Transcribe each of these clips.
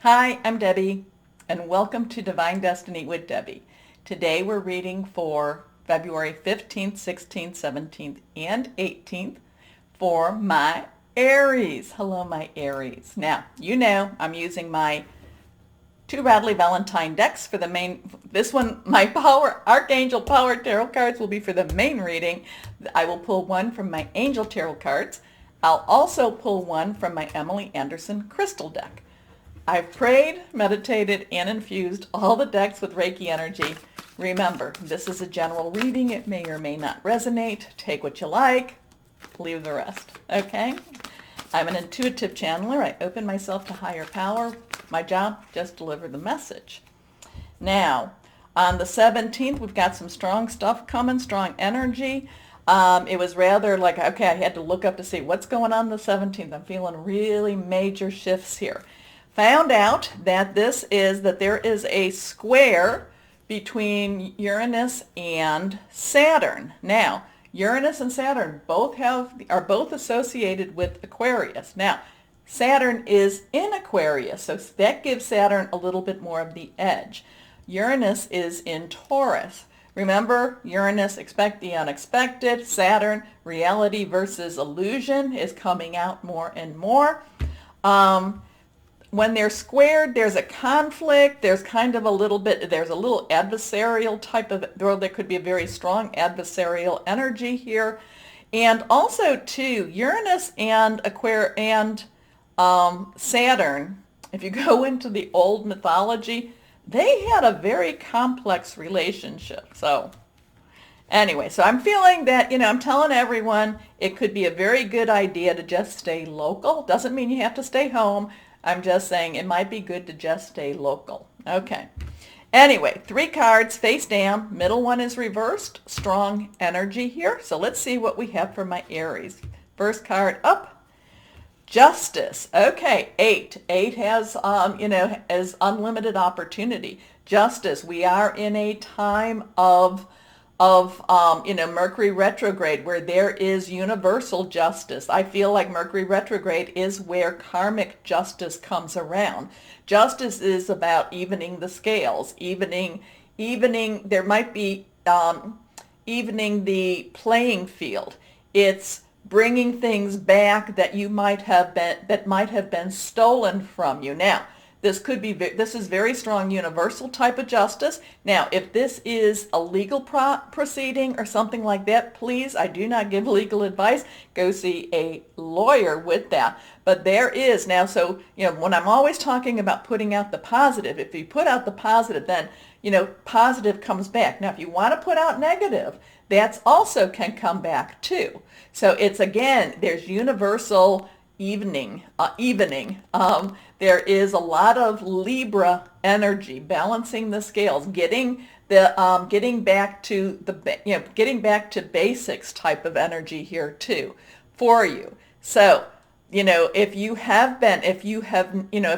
Hi, I'm Debbie, and welcome to Divine Destiny with Debbie. Today we're reading for February 15th, 16th, 17th, and 18th for my Aries. Hello, my Aries. Now, you know I'm using my two Radley Valentine decks for the main. This one, my Archangel Power Tarot cards will be for the main reading. I will pull one from my Angel Tarot cards. I'll also pull one from my Emily Anderson Crystal deck. I've prayed, meditated, and infused all the decks with Reiki energy. Remember, this is a general reading. It may or may not resonate. Take what you like, leave the rest, okay? I'm an intuitive channeler. I open myself to higher power. My job, just deliver the message. Now, on the 17th, we've got some strong stuff coming, strong energy. It was rather like, okay, I had to look up to see what's going on the 17th. I'm feeling really major shifts here. Found out that there is a square between Uranus and Saturn. Now, Uranus and Saturn are both associated with Aquarius. Now, Saturn is in Aquarius, so that gives Saturn a little bit more of the edge. Uranus is in Taurus. Remember, Uranus, expect the unexpected. Saturn, reality versus illusion, is coming out more and more. When they're squared, there's a conflict. There's kind of there's a little adversarial type of, or there could be a very strong adversarial energy here. And also, too, Uranus and Saturn, if you go into the old mythology, they had a very complex relationship. So anyway, so I'm feeling that, I'm telling everyone it could be a very good idea to just stay local. Doesn't mean you have to stay home. I'm just saying it might be good to just stay local. Okay. Anyway, 3 cards face down. Middle one is reversed. Strong energy here. So let's see what we have for my Aries. First card up. Justice. Okay, 8. 8 has, as unlimited opportunity. Justice. We are in a time of Mercury retrograde, where there is universal justice. I feel like Mercury retrograde is where karmic justice comes around. Justice is about evening the scales, there might be evening the playing field. It's bringing things back that might have been stolen from you. Now, this is very strong universal type of justice. Now, if this is a legal proceeding or something like that, please, I do not give legal advice. Go see a lawyer with that. But there is now, so, when I'm always talking about putting out the positive, if you put out the positive, then, positive comes back. Now, if you want to put out negative, that's also can come back too. So it's, again, there's universal evening. There is a lot of Libra energy, balancing the scales, getting back to basics type of energy here too for you. So, if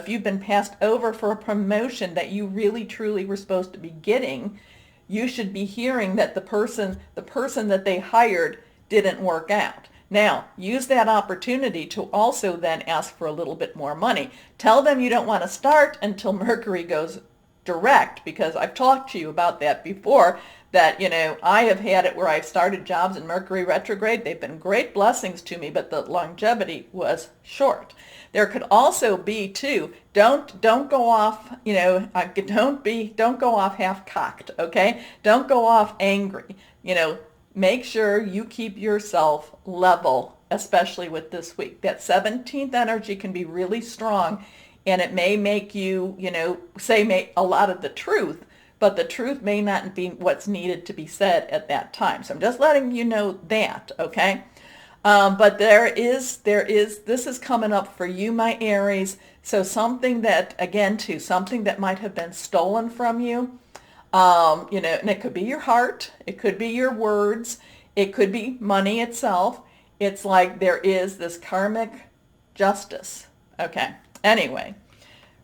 you've been passed over for a promotion that you really truly were supposed to be getting, you should be hearing that the person that they hired didn't work out. Now, use that opportunity to also then ask for a little bit more money. Tell them you don't want to start until Mercury goes direct, because I've talked to you about that before, that, I have had it where I've started jobs in Mercury retrograde. They've been great blessings to me, but the longevity was short. There could also be too, don't go off, don't go off half-cocked, okay? Don't go off angry, Make sure you keep yourself level, especially with this week. That 17th energy can be really strong, and it may make you, say a lot of the truth, but the truth may not be what's needed to be said at that time. So I'm just letting you know that, okay? But this is coming up for you, my Aries. So something that, again, something that might have been stolen from you. And it could be your heart, it could be your words, it could be money itself. It's like there is this karmic justice. Okay. Anyway,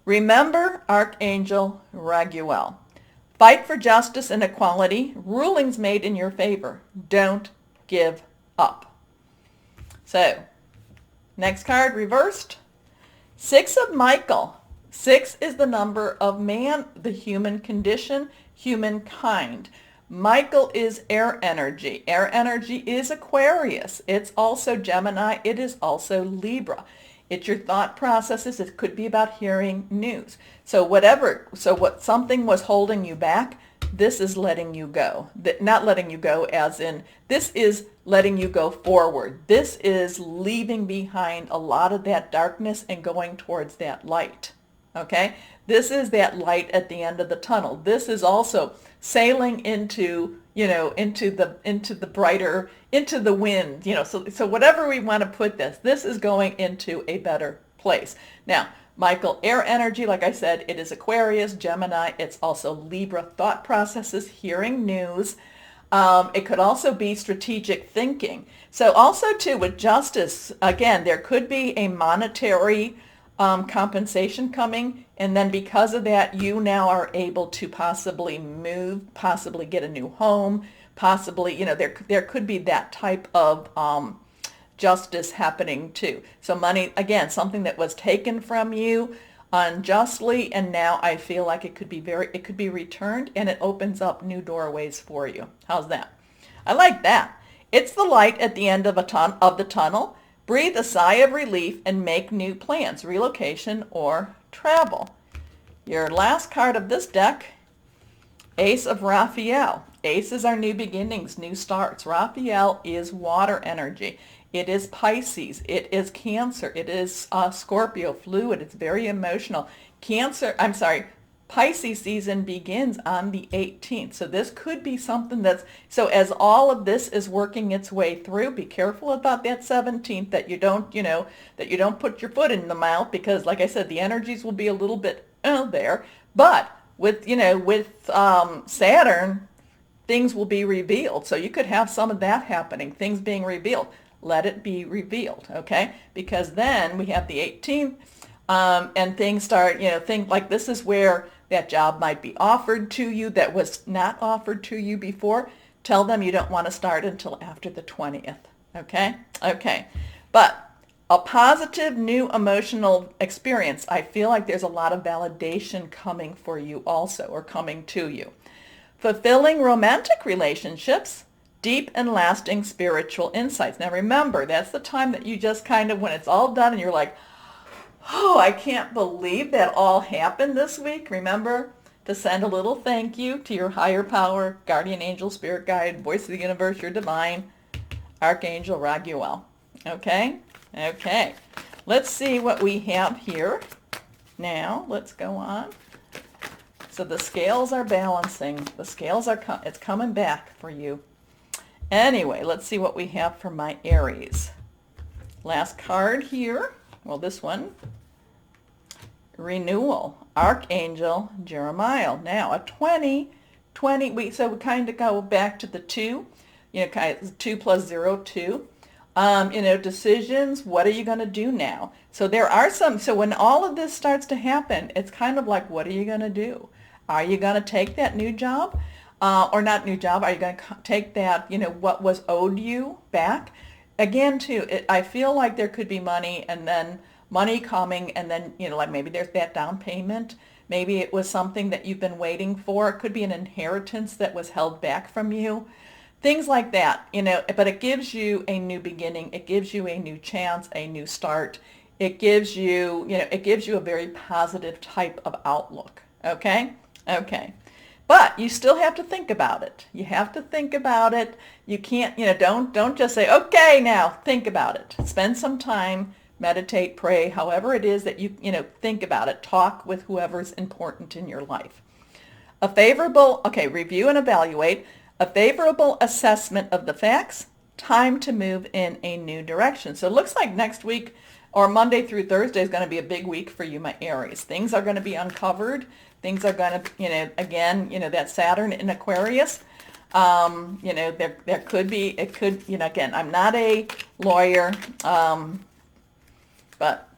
remember Archangel Raguel. Fight for justice and equality. Rulings made in your favor. Don't give up. So, next card reversed. 6 of Michael. 6 is the number of man, the human condition, humankind. Michael is air energy. Air energy is Aquarius. It's also Gemini. It is also Libra. It's your thought processes. It could be about hearing news. So what something was holding you back, this is letting you go. Not letting you go as in, this is letting you go forward. This is leaving behind a lot of that darkness and going towards that light. Okay? This is that light at the end of the tunnel. This is also sailing into, into the brighter, into the wind, so whatever we want to put this is going into a better place. Now, Michael, air energy, like I said, it is Aquarius, Gemini. It's also Libra, thought processes, hearing news. It could also be strategic thinking. So also too with justice, again, there could be a monetary compensation coming, and then because of that, you now are able to possibly move, possibly get a new home, possibly, there could be that type of justice happening too. So money, again, something that was taken from you unjustly, and now I feel like it could be returned, and it opens up new doorways for you. How's that? I like that. It's the light at the end of the tunnel. Breathe a sigh of relief and make new plans, relocation or travel. Your last card of this deck, Ace of Raphael. Ace is our new beginnings, new starts. Raphael is water energy. It is Pisces. It is Cancer. It is Scorpio, fluid. It's very emotional. Pisces season begins on the 18th. So this could be something so as all of this is working its way through, be careful about that 17th, that you don't put your foot in the mouth, because like I said, the energies will be a little bit there. But with Saturn, things will be revealed. So you could have some of that happening, things being revealed. Let it be revealed, okay? Because then we have the 18th, and things start, think like this is where that job might be offered to you that was not offered to you before. Tell them you don't want to start until after the 20th, okay? Okay. But a positive new emotional experience. I feel like there's a lot of validation coming for you also, or coming to you. Fulfilling romantic relationships, deep and lasting spiritual insights. Now remember, that's the time that you just kind of, when it's all done and you're like, oh, I can't believe that all happened this week. Remember to send a little thank you to your higher power, guardian angel, spirit guide, voice of the universe, your divine, Archangel Raguel. Okay? Okay. Let's see what we have here. Now, let's go on. So the scales are balancing. The scales are, it's coming back for you. Anyway, let's see what we have for my Aries. Last card here. Well, this one. Renewal, Archangel Jeremiah. Now, a 20, so we kind of go back to the 2, kind of 2 plus 0, 2. Decisions, what are you going to do now? So there are so when all of this starts to happen, it's kind of like, what are you going to do? Are you going to take that new job? Or not new job, are you going to take that, what was owed you back? Again, too, I feel like there could be money, and then money coming, and then, like maybe there's that down payment. Maybe it was something that you've been waiting for. It could be an inheritance that was held back from you. Things like that, but it gives you a new beginning. It gives you a new chance, a new start. It gives you, it gives you a very positive type of outlook. Okay? Okay. But you still have to think about it. You have to think about it. You can't, don't just say, okay, now think about it. Spend some time, meditate, pray, however it is that you think about it. Talk with whoever's important in your life. Review and evaluate. A favorable assessment of the facts. Time to move in a new direction. So it looks like next week, or Monday through Thursday, is going to be a big week for you, my Aries. Things are going to be uncovered. Things are going to, again, that Saturn in Aquarius, there could be, again, I'm not a lawyer, but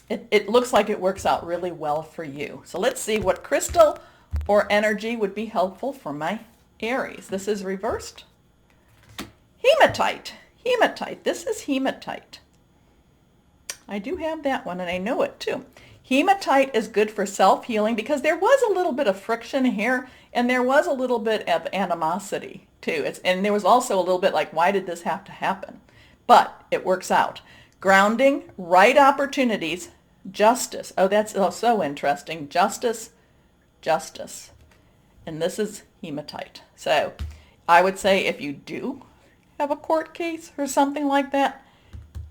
it looks like it works out really well for you. So let's see what crystal or energy would be helpful for my Aries. This is reversed. Hematite. Hematite. This is hematite. I do have that one, and I know it too. Hematite is good for self-healing because there was a little bit of friction here and there was a little bit of animosity too. And there was also a little bit like, why did this have to happen? But it works out. Grounding, right opportunities, justice. Oh, that's so interesting. Justice, justice. And this is hematite. So I would say if you do have a court case or something like that,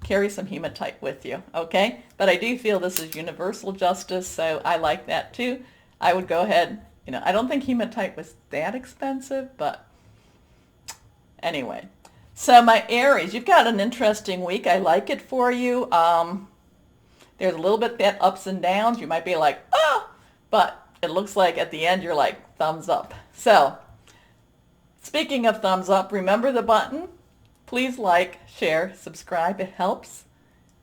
carry some hematite with you, okay? But I do feel this is universal justice, so I like that too. I would go ahead, I don't think hematite was that expensive, but anyway. So my Aries, you've got an interesting week. I like it for you. There's a little bit that ups and downs. You might be like, oh, but it looks like at the end you're like, thumbs up. So speaking of thumbs up, remember the button? Please like, share, subscribe. It helps.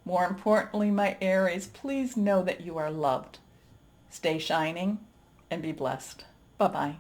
More importantly, my Aries, please know that you are loved. Stay shining and be blessed. Bye-bye.